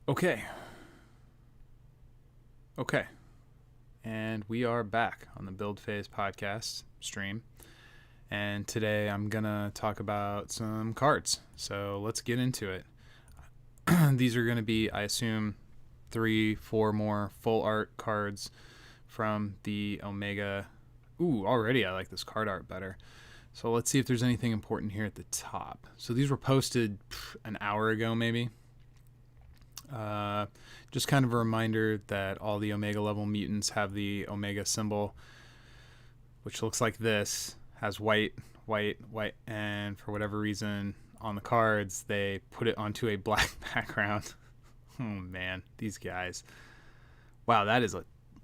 Okay. Okay. And we are back on the Build Phase podcast stream. And today I'm going to talk about some cards. So let's get into it. These are going to be, I assume, 3-4 more full art cards from the Omega. Ooh, already I like this card art better. So let's see if there's anything important here at the top. So these were posted an hour ago, maybe. Just kind of a reminder that all the Omega level mutants have the Omega symbol, which looks like this, has white, and for whatever reason on the cards they put it onto a black background. Oh man, these guys. Wow, that is a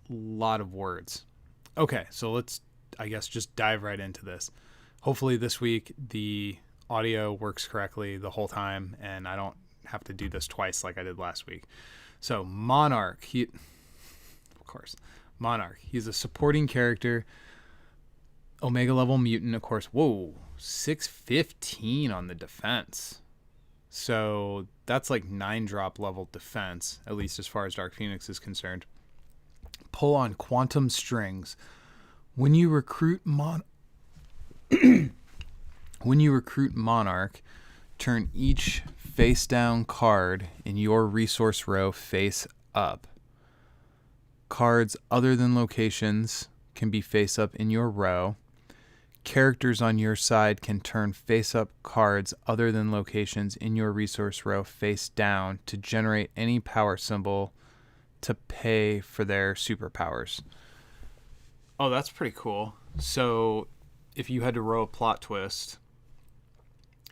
lot of words. Okay, so let's, I guess, just dive right into this. Hopefully this week the audio works correctly the whole time and I don't have to do this twice like I did last week. So Monarch, Monarch, he's a supporting character, Omega level mutant, of course. Whoa, 615 on the defense. So that's like 9-drop level defense, at least as far as Dark Phoenix is concerned. Pull on Quantum Strings. When you recruit Monarch, turn each face down card in your resource row face up. Cards other than locations can be face up in your row. Characters on your side can turn face up cards other than locations in your resource row face down to generate any power symbol to pay for their superpowers. Oh, that's pretty cool. So if you had to row a plot twist,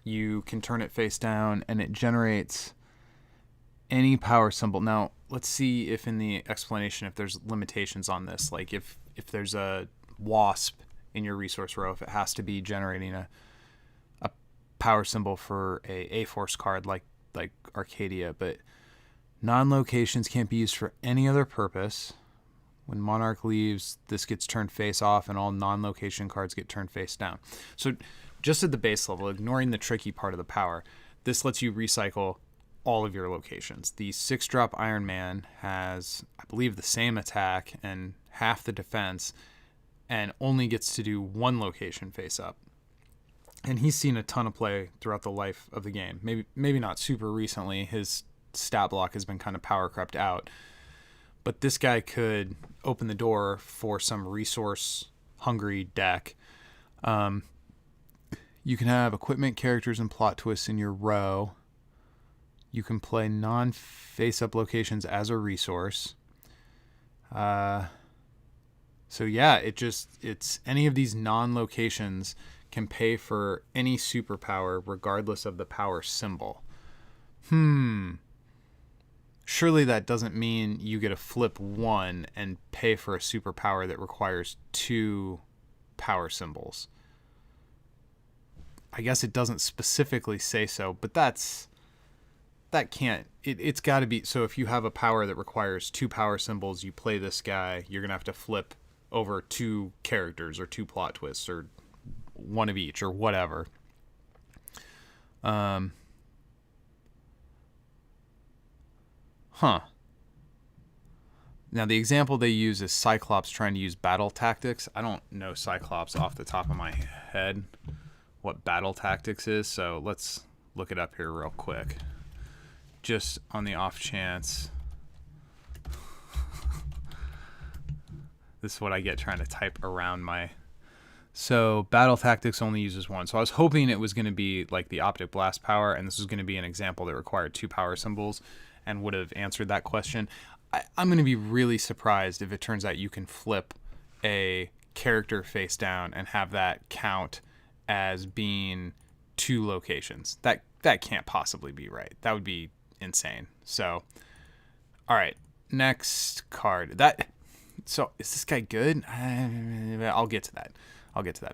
you can turn it face down and it generates any power symbol. Now, let's see if in the explanation, if there's limitations on this. Like if there's a wasp in your resource row, if it has to be generating a power symbol for a force card like Arcadia, but non-locations can't be used for any other purpose. When Monarch leaves, this gets turned face off and all non-location cards get turned face down. So just at the base level, ignoring the tricky part of the power, this lets you recycle all of your locations. The 6-drop Iron Man has, I believe, the same attack and half the defense and only gets to do one location face up. And he's seen a ton of play throughout the life of the game. Maybe not super recently. His stat block has been kind of power crept out. But this guy could open the door for some resource-hungry deck. You can have equipment, characters, and plot twists in your row. You can play non-face-up locations as a resource. So yeah, it's any of these non-locations can pay for any superpower regardless of the power symbol. Surely that doesn't mean you get to flip one and pay for a superpower that requires 2 power symbols. I guess it doesn't specifically say so, but it's got to be. So if you have a power that requires 2 power symbols, you play this guy, you're going to have to flip over 2 characters or 2 plot twists or one of each or whatever. Now, the example they use is Cyclops trying to use battle tactics. I don't know Cyclops off the top of my head, what battle tactics is, so let's look it up here real quick. Just on the off chance. This is what I get trying to type around my... So, battle tactics only uses 1. So I was hoping it was going to be like the optic blast power, and this was going to be an example that required 2 power symbols and would have answered that question. I'm going to be really surprised if it turns out you can flip a character face down and have that count as being 2 locations. That can't possibly be right. That would be insane. So, all right, next card. So is this guy good? I'll get to that.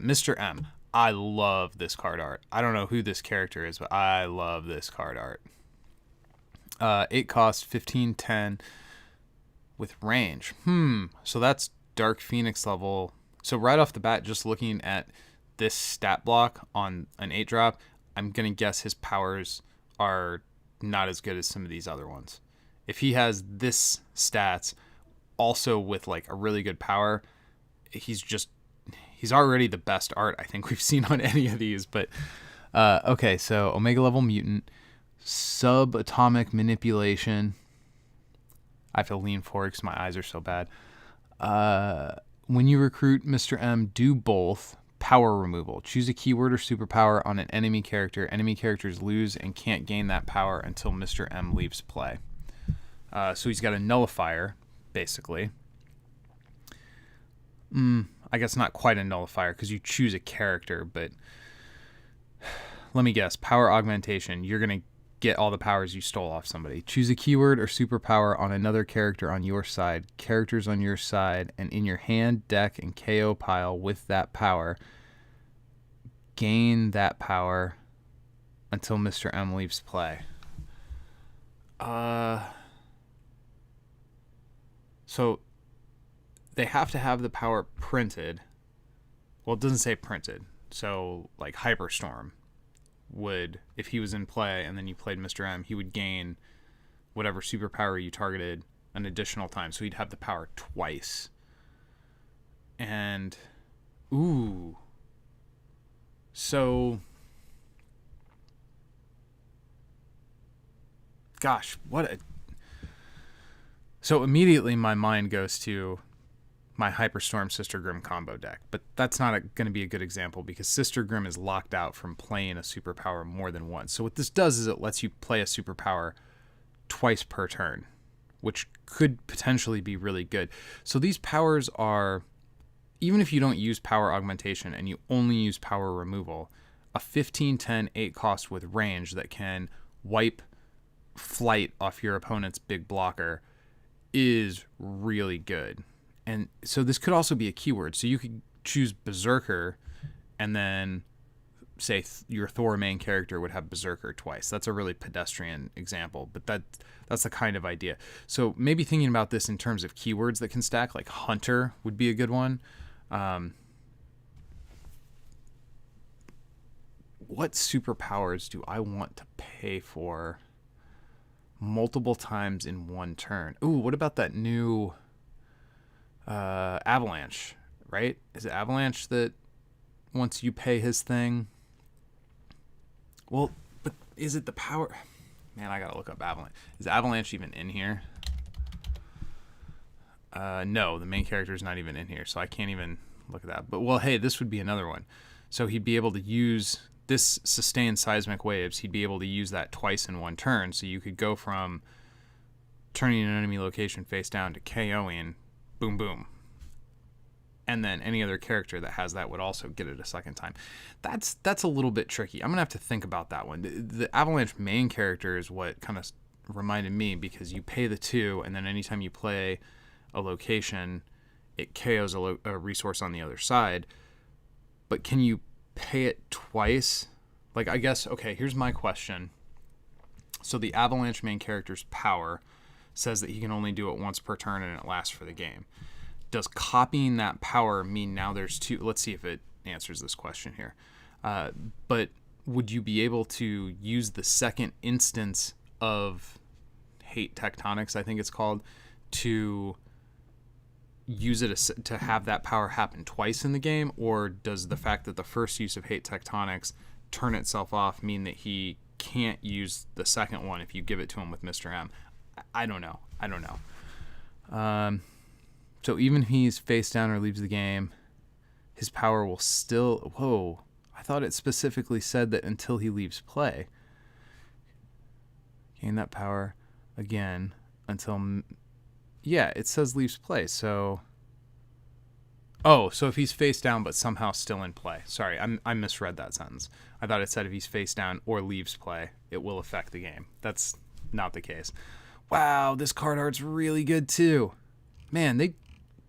Mr. M. I love this card art. I don't know who this character is, but I love this card art. 8 cost, 1510 with range. So that's Dark Phoenix level. So right off the bat, just looking at this stat block on an 8-drop, I'm going to guess his powers are not as good as some of these other ones. if he has this stats also with like a really good power, he's already the best art I think we've seen on any of these. But okay, so Omega level mutant, subatomic manipulation. I have to lean forward because my eyes are so bad. When you recruit Mr. M, do both. Power removal. Choose a keyword or superpower on an enemy character. Enemy characters lose and can't gain that power until Mr. M leaves play. So he's got a nullifier, basically. I guess not quite a nullifier because you choose a character, but let me guess. Power augmentation. You're going to get all the powers you stole off somebody. Choose a keyword or superpower on another character on your side. Characters on your side and in your hand, deck, and KO pile with that power. Gain that power until Mr. M leaves play. So they have to have the power printed. Well, it doesn't say printed. So like Hyperstorm would, if he was in play and then you played Mr. M, he would gain whatever superpower you targeted an additional time. So he'd have the power twice. And, ooh. So, gosh, what a... So immediately my mind goes to my Hyperstorm Sister Grimm combo deck, but that's not going to be a good example because Sister Grimm is locked out from playing a superpower more than once. So what this does is it lets you play a superpower twice per turn, which could potentially be really good. So these powers are, even if you don't use power augmentation and you only use power removal, a 15/10 8 cost with range that can wipe flight off your opponent's big blocker is really good. And so this could also be a keyword. So you could choose Berserker and then say your Thor main character would have Berserker twice. That's a really pedestrian example, but that's the kind of idea. So maybe thinking about this in terms of keywords that can stack, like Hunter would be a good one. What superpowers do I want to pay for multiple times in one turn? Ooh, what about that new... Avalanche, right? Is it Avalanche that once you pay his thing? Well, but is it the power? Man, I gotta look up Avalanche. Is Avalanche even in here? No, the main character is not even in here, so I can't even look at that. But, well, hey, this would be another one. So he'd be able to use this sustained seismic waves. He'd be able to use that twice in one turn. So you could go from turning an enemy location face down to KOing, boom, boom. And then any other character that has that would also get it a second time. That's a little bit tricky. I'm going to have to think about that one. The Avalanche main character is what kind of reminded me, because you pay the 2, and then anytime you play a location, it KOs a resource on the other side. But can you pay it twice? Like, I guess, okay, here's my question. So the Avalanche main character's power says that he can only do it once per turn and it lasts for the game. Does copying that power mean now there's 2? Let's see if it answers this question here. But would you be able to use the second instance of Hate Tectonics, I think it's called, to use it to have that power happen twice in the game? Or does the fact that the first use of Hate Tectonics turn itself off mean that he can't use the second one if you give it to him with Mr. M? I don't know. So even if he's face down or leaves the game, his power will still... Whoa. I thought it specifically said that until he leaves play. Gain that power again until... Yeah, it says leaves play, so... Oh, so if he's face down but somehow still in play. Sorry, I misread that sentence. I thought it said if he's face down or leaves play, it will affect the game. That's not the case. Wow, this card art's really good too. Man, they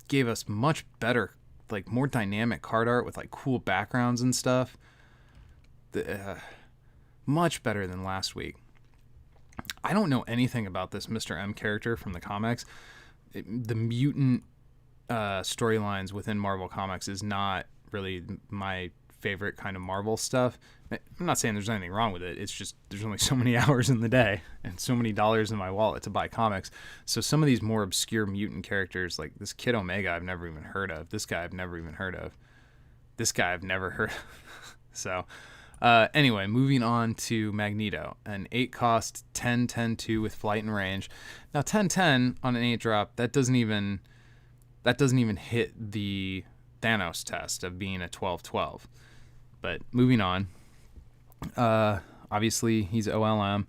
gave us much better, like more dynamic card art with like cool backgrounds and stuff. Much better than last week. I don't know anything about this Mr. M character from the comics. The mutant storylines within Marvel Comics is not really my favorite kind of Marvel stuff. I'm not saying there's anything wrong with it. It's just there's only so many hours in the day and so many dollars in my wallet to buy comics. So some of these more obscure mutant characters, like this Kid Omega, I've never even heard of. This guy I've never even heard of. This guy I've never heard of. So anyway, moving on to Magneto, an 8 cost 10-10-2 with flight and range. Now 10-10 on an 8 drop, that doesn't even hit the Thanos test of being a 12-12. But moving on, obviously he's OLM.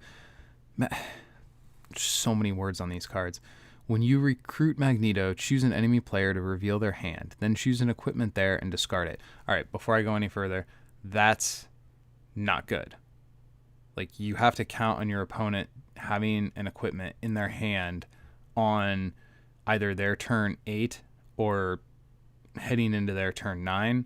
So many words on these cards. When you recruit Magneto, choose an enemy player to reveal their hand, then choose an equipment there and discard it. All right, before I go any further, that's not good. Like, you have to count on your opponent having an equipment in their hand on either their turn 8 or heading into their turn 9.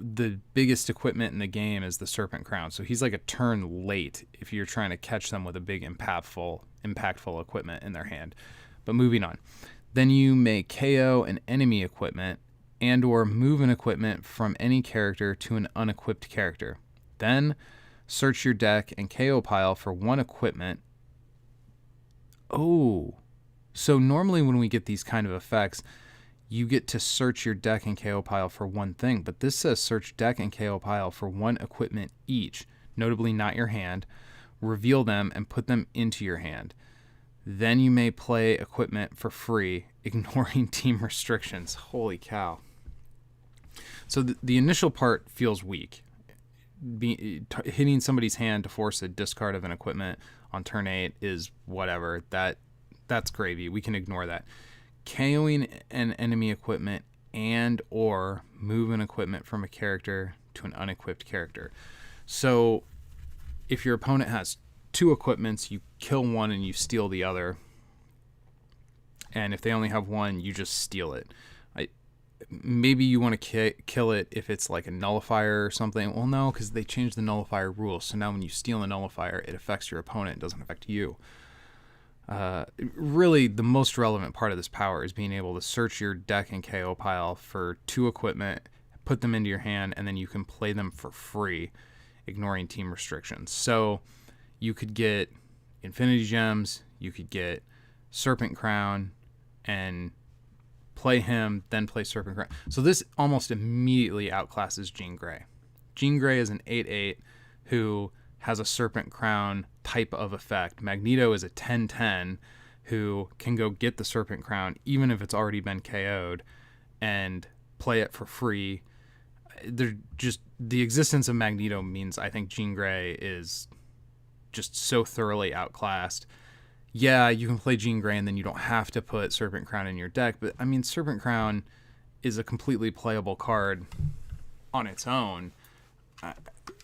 The biggest equipment in the game is the Serpent Crown, so he's like a turn late if you're trying to catch them with a big impactful equipment in their hand. But moving on, then you may KO an enemy equipment and or move an equipment from any character to an unequipped character. Then search your deck and KO pile for one equipment. Oh, so normally when we get these kind of effects, you get to search your deck and KO pile for one thing, but this says search deck and KO pile for one equipment each, notably not your hand, reveal them and put them into your hand. Then you may play equipment for free, ignoring team restrictions. Holy cow. So the initial part feels weak. Hitting somebody's hand to force a discard of an equipment on turn 8 is whatever. That's gravy. We can ignore that. KOing an enemy equipment and or move an equipment from a character to an unequipped character. So if your opponent has 2 equipments, you kill one and you steal the other. And if they only have one, you just steal it. Maybe you want to kill it if it's like a nullifier or something. Well, no, because they changed the nullifier rules. So now when you steal a nullifier, it affects your opponent. It doesn't affect you. Really, the most relevant part of this power is being able to search your deck and KO pile for 2 equipment, put them into your hand, and then you can play them for free, ignoring team restrictions. So you could get Infinity Gems, you could get Serpent Crown, and play him, then play Serpent Crown. So this almost immediately outclasses Jean Grey. Jean Grey is an 8/8 who has a Serpent Crown type of effect. Magneto is a 10/10 who can go get the Serpent Crown even if it's already been KO'd and play it for free. The existence of Magneto means I think Jean Grey is just so thoroughly outclassed. Yeah, you can play Jean Grey and then you don't have to put Serpent Crown in your deck, but I mean, Serpent Crown is a completely playable card on its own.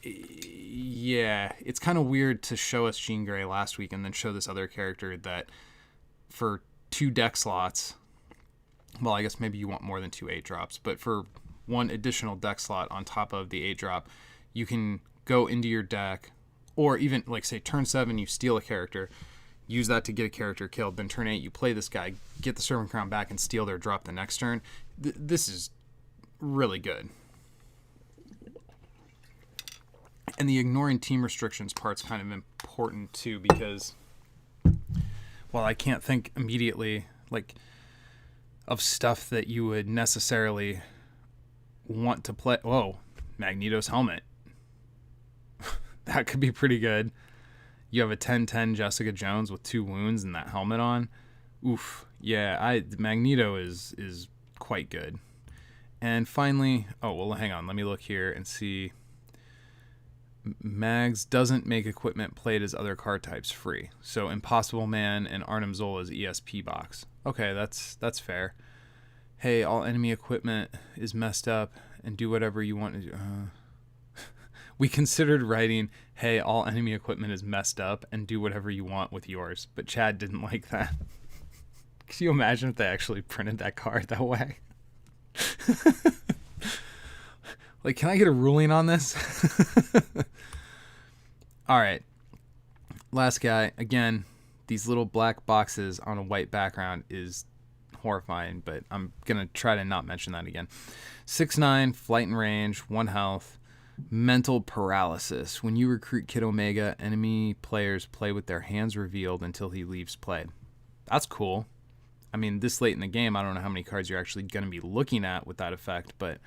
Yeah, it's kind of weird to show us Jean Grey last week and then show this other character that for 2 deck slots, well, I guess maybe you want more than 2 8-drops, but for 1 additional deck slot on top of the 8-drop, you can go into your deck, or even, like, say, turn 7, you steal a character, use that to get a character killed, then turn 8, you play this guy, get the Serpent Crown back, and steal their drop the next turn. This is really good. And the ignoring team restrictions part's kind of important, too, because, well, I can't think immediately, like, of stuff that you would necessarily want to play. Whoa, Magneto's helmet. That could be pretty good. You have a 10/10 Jessica Jones with 2 wounds and that helmet on. Oof. Yeah, Magneto is quite good. And finally, oh, well, hang on. Let me look here and see. Mags doesn't make equipment played as other card types free. So Impossible Man and Arnim Zola's ESP box. Okay, that's fair. Hey, all enemy equipment is messed up and do whatever you want to do. We considered writing, hey, all enemy equipment is messed up and do whatever you want with yours. But Chad didn't like that. Can you imagine if they actually printed that card that way? Like, can I get a ruling on this? All right. Last guy. Again, these little black boxes on a white background is horrifying, but I'm going to try to not mention that again. 6'9", flight and range, 1 health. Mental paralysis. When you recruit Kid Omega, enemy players play with their hands revealed until he leaves play. That's cool. I mean, this late in the game, I don't know how many cards you're actually going to be looking at with that effect, but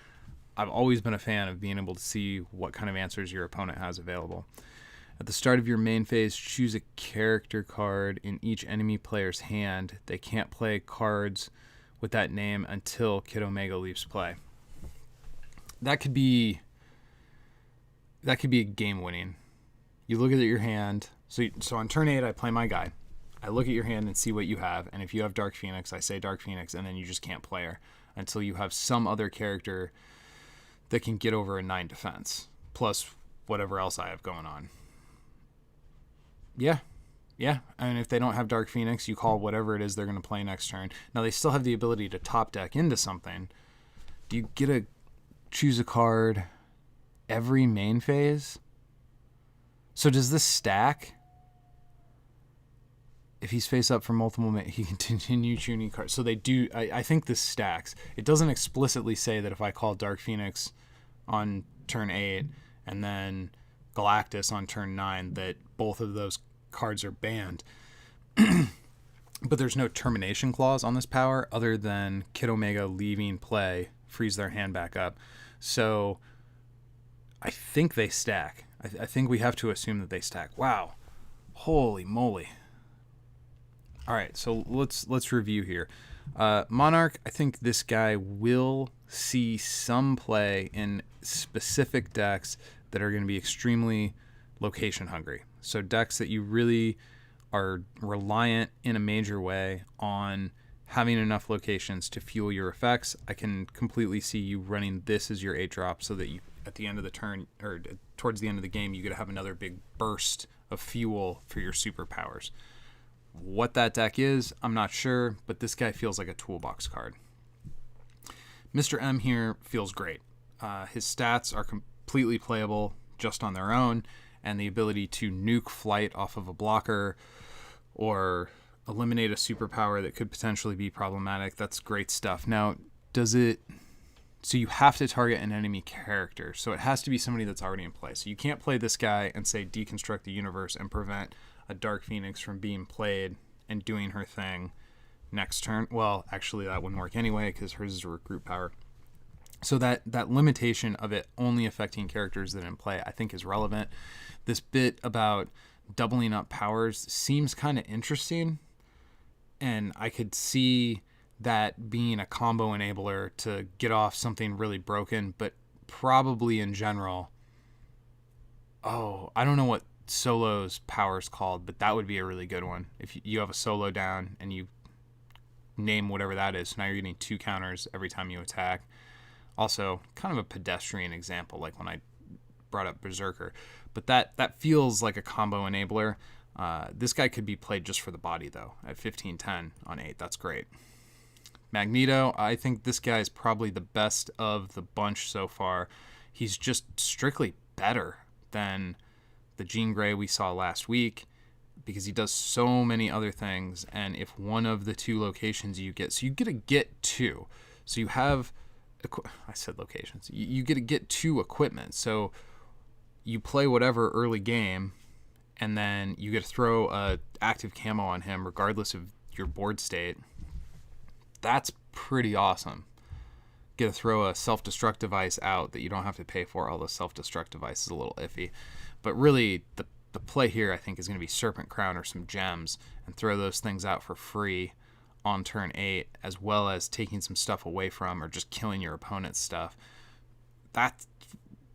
I've always been a fan of being able to see what kind of answers your opponent has available. At the start of your main phase, choose a character card in each enemy player's hand. They can't play cards with that name until Kid Omega leaves play. That could be a game winning. You look at your hand. So on turn 8, I play my guy. I look at your hand and see what you have, and if you have Dark Phoenix, I say Dark Phoenix, and then you just can't play her until you have some other character that can get over a 9 defense, plus whatever else I have going on. Yeah. And if they don't have Dark Phoenix, you call whatever it is they're going to play next turn. Now, they still have the ability to top deck into something. Do you get to choose a card every main phase? So does this stack? If he's face up for multiple, he can continue choosing cards. So they do. I think this stacks. It doesn't explicitly say that if I call Dark Phoenix on turn 8 and then Galactus on turn 9 that both of those cards are banned. But there's no termination clause on this power other than Kid Omega leaving play frees their hand back up. So I think they stack. I think we have to assume that they stack. Wow. Holy moly. All right, so let's review here. Monarch, I think this guy will see some play in specific decks that are going to be extremely location hungry. So decks that you really are reliant in a major way on having enough locations to fuel your effects. I can completely see you running this as your 8-drop so that you, at the end of the turn, or towards the end of the game, you get to have another big burst of fuel for your superpowers. What that deck is, I'm not sure, but this guy feels like a toolbox card. Mr. M here feels great. His stats are completely playable just on their own, and the ability to nuke flight off of a blocker or eliminate a superpower that could potentially be problematic, that's great stuff. Now, so you have to target an enemy character, so it has to be somebody that's already in play. So you can't play this guy and say deconstruct the universe and prevent a Dark Phoenix from being played and doing her thing next turn. Well, actually, that wouldn't work anyway because hers is a recruit power. So that limitation of it only affecting characters that are in play, I think, is relevant. This bit about doubling up powers seems kind of interesting, and I could see that being a combo enabler to get off something really broken, but probably in general, I don't know what Solo's power's called, but that would be a really good one. If you have a Solo down and you name whatever that is, so now you're getting 2 counters every time you attack. Also, kind of a pedestrian example, like when I brought up Berserker, but that feels like a combo enabler. This guy could be played just for the body, though, at 15-10 on 8. That's great. Magneto, I think this guy is probably the best of the bunch so far. He's just strictly better than the Jean Grey we saw last week because he does so many other things, and if one of the 2 locations you get, so you get to get 2. So you have, I said locations, you get to get 2 equipment. So you play whatever early game, and then you get to throw a active camo on him regardless of your board state. That's pretty awesome. Get to throw a self-destruct device out that you don't have to pay for. Although self-destruct device is a little iffy. But really, the play here, I think, is going to be Serpent Crown or some gems and throw those things out for free on turn 8, as well as taking some stuff away from or just killing your opponent's stuff. That's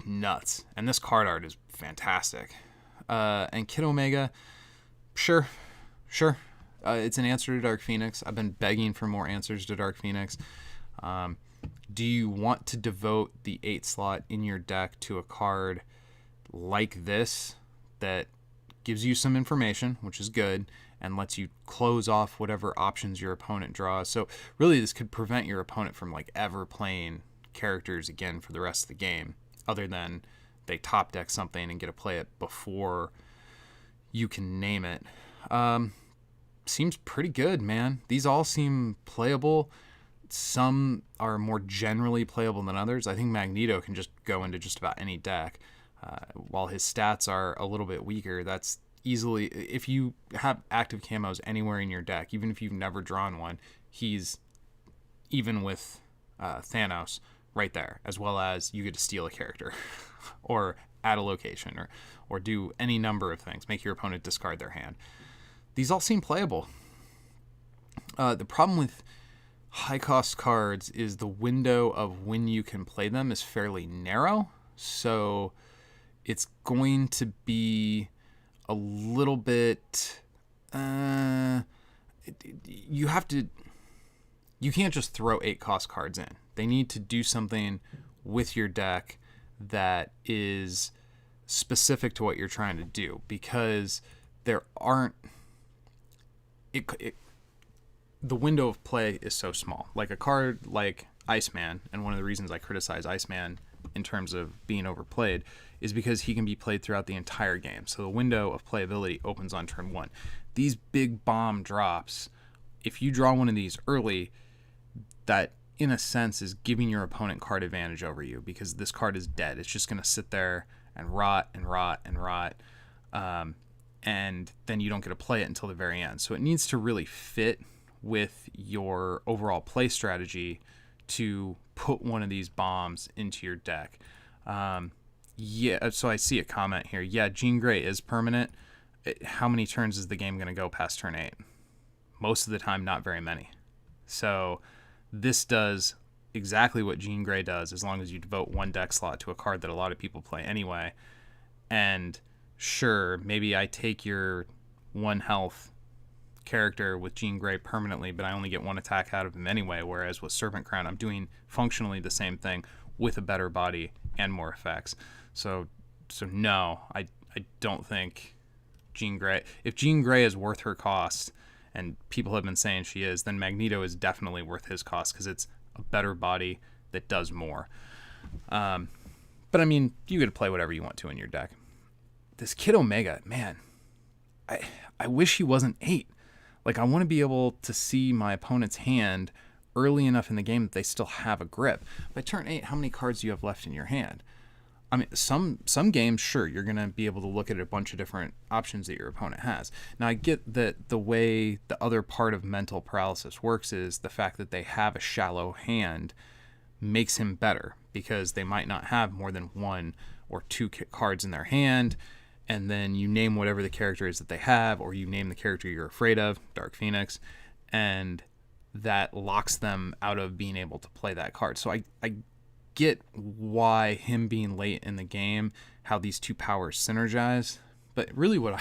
nuts. And this card art is fantastic. And Kid Omega, sure. It's an answer to Dark Phoenix. I've been begging for more answers to Dark Phoenix. Do you want to devote the 8 slot in your deck to a card like this that gives you some information, which is good, and lets you close off whatever options your opponent draws? So really, this could prevent your opponent from ever playing characters again for the rest of the game, other than they top deck something and get to play it before you can name it. Seems pretty good, man. These all seem playable. some are more generally playable than others. I think Magneto can just go into just about any deck. While his stats are a little bit weaker, that's easily, if you have active camos anywhere in your deck, even if you've never drawn one, he's, even with Thanos, right there, as well as you get to steal a character or add a location or do any number of things, make your opponent discard their hand. These all seem playable. The problem with high cost cards is the window of when you can play them is fairly narrow, so it's going to be a little bit you can't just throw 8 cost cards in. They need to do something with your deck that is specific to what you're trying to do, because there aren't the window of play is so small. Like a card like Iceman, and one of the reasons I criticize Iceman in terms of being overplayed is because he can be played throughout the entire game. So the window of playability opens on turn 1. These big bomb drops, if you draw one of these early, that in a sense is giving your opponent card advantage over you, because this card is dead. It's just going to sit there and rot and rot and rot. And then you don't get to play it until the very end. So it needs to really fit with your overall play strategy to put one of these bombs into your deck. So I see a comment here. Yeah, Jean Grey is permanent. How many turns is the game going to go past turn 8? Most of the time, not very many. So this does exactly what Jean Grey does, as long as you devote one deck slot to a card that a lot of people play anyway. And sure, maybe I take your 1 health character with Jean Grey permanently, but I only get 1 attack out of him anyway, whereas with Serpent Crown, I'm doing functionally the same thing with a better body and more effects. So no, I don't think Jean Grey... If Jean Grey is worth her cost, and people have been saying she is, then Magneto is definitely worth his cost, because it's a better body that does more. But I mean, you get to play whatever you want to in your deck. This Kid Omega, man, I wish he wasn't 8. Like, I want to be able to see my opponent's hand early enough in the game that they still have a grip. By turn 8, how many cards do you have left in your hand? I mean, some games, sure, you're going to be able to look at a bunch of different options that your opponent has. Now, I get that the way the other part of mental paralysis works is the fact that they have a shallow hand makes him better, because they might not have more than 1 or 2 cards in their hand, and then you name whatever the character is that they have, or you name the character you're afraid of, Dark Phoenix, and that locks them out of being able to play that card. So I get why him being late in the game, how these two powers synergize, but really what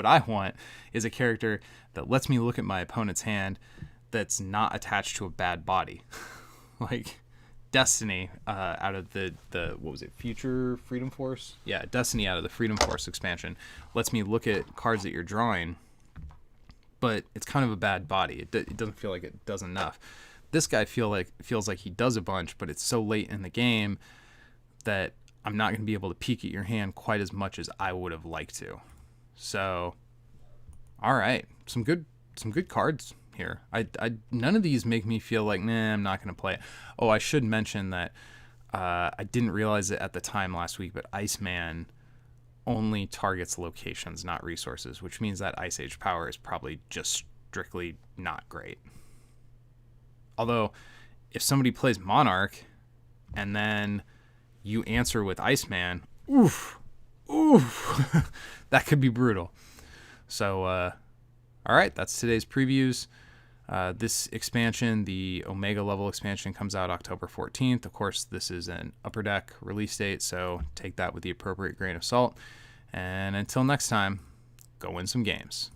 I want is a character that lets me look at my opponent's hand that's not attached to a bad body. Like Destiny out of the what was it, Future Freedom Force? Yeah, Destiny out of the Freedom Force expansion lets me look at cards that you're drawing, but it's kind of a bad body. It doesn't feel like it does enough. This guy feels like he does a bunch, but it's so late in the game that I'm not going to be able to peek at your hand quite as much as I would have liked to. So, all right, some good cards here. None of these make me feel like, nah, I'm not going to play it. Oh, I should mention that I didn't realize it at the time last week, but Iceman only targets locations, not resources, which means that Ice Age power is probably just strictly not great. Although, if somebody plays Monarch and then you answer with Iceman, oof, that could be brutal. So, all right, that's today's previews. This expansion, the Omega level expansion, comes out October 14th. Of course, this is an Upper Deck release date, so take that with the appropriate grain of salt. And until next time, go win some games.